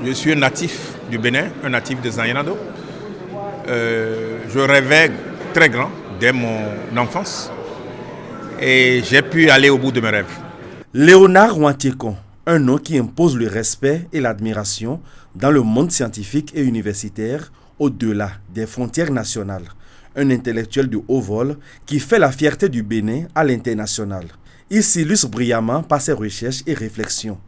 Je suis un natif du Bénin, un natif de Zanyanado. Je rêvais très grand dès mon enfance et j'ai pu aller au bout de mes rêves. Léonard Wantiekon, un nom qui impose le respect et l'admiration dans le monde scientifique et universitaire au-delà des frontières nationales. Un intellectuel de haut vol qui fait la fierté du Bénin à l'international. Il s'illustre brillamment par ses recherches et réflexions.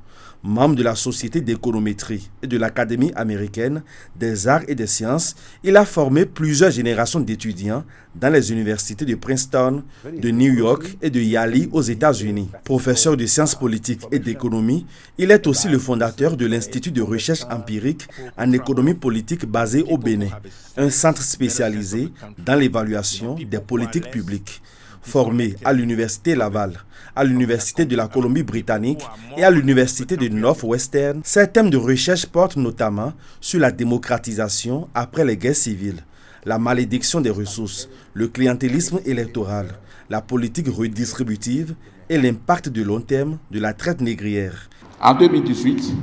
Membre de la Société d'économétrie et de l'Académie américaine des arts et des sciences, il a formé plusieurs générations d'étudiants dans les universités de Princeton, de New York et de Yale aux États-Unis. Professeur de sciences politiques et d'économie, il est aussi le fondateur de l'Institut de recherche empirique en économie politique basé au Bénin, un centre spécialisé dans l'évaluation des politiques publiques. Formé à l'Université Laval, à l'Université de la Colombie-Britannique et à l'Université de Northwestern, ses thèmes de recherche portent notamment sur la démocratisation après les guerres civiles, la malédiction des ressources, le clientélisme électoral, la politique redistributive et l'impact de long terme de la traite négrière. En 2018,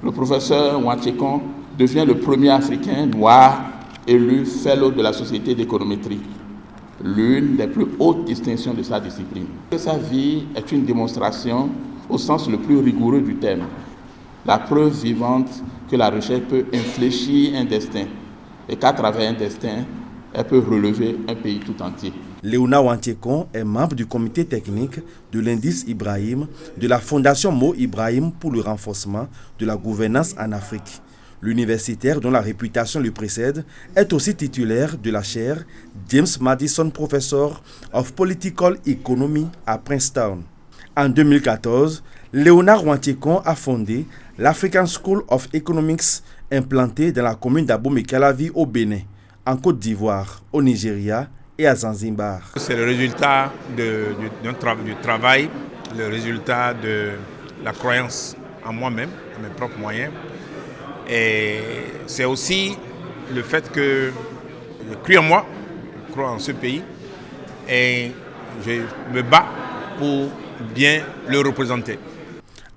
le professeur Wantiekon devient le premier Africain noir élu fellow de la Société d'économétrie, l'une des plus hautes distinctions de sa discipline. Sa vie est une démonstration au sens le plus rigoureux du terme, la preuve vivante que la recherche peut infléchir un destin et qu'à travers un destin, elle peut relever un pays tout entier. Léonard Wantiekon est membre du comité technique de l'indice Ibrahim de la Fondation Mo Ibrahim pour le renforcement de la gouvernance en Afrique. L'universitaire dont la réputation lui précède est aussi titulaire de la chaire James Madison Professor of Political Economy à Princeton. En 2014, Léonard Wantiekon a fondé l'African School of Economics implantée dans la commune d'Abomey-Calavi au Bénin, en Côte d'Ivoire, au Nigeria et à Zanzibar. C'est le résultat du travail, le résultat de la croyance en moi-même, à mes propres moyens. Et c'est aussi le fait que je crois en moi, je crois en ce pays et je me bats pour bien le représenter.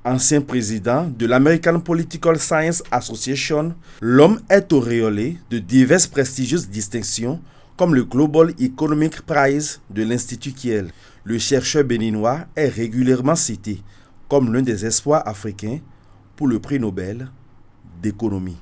Ancien président de l'American Political Science Association, l'homme est auréolé de diverses prestigieuses distinctions comme le Global Economic Prize de l'Institut Kiel. Le chercheur béninois est régulièrement cité comme l'un des espoirs africains pour le prix Nobel d'économie.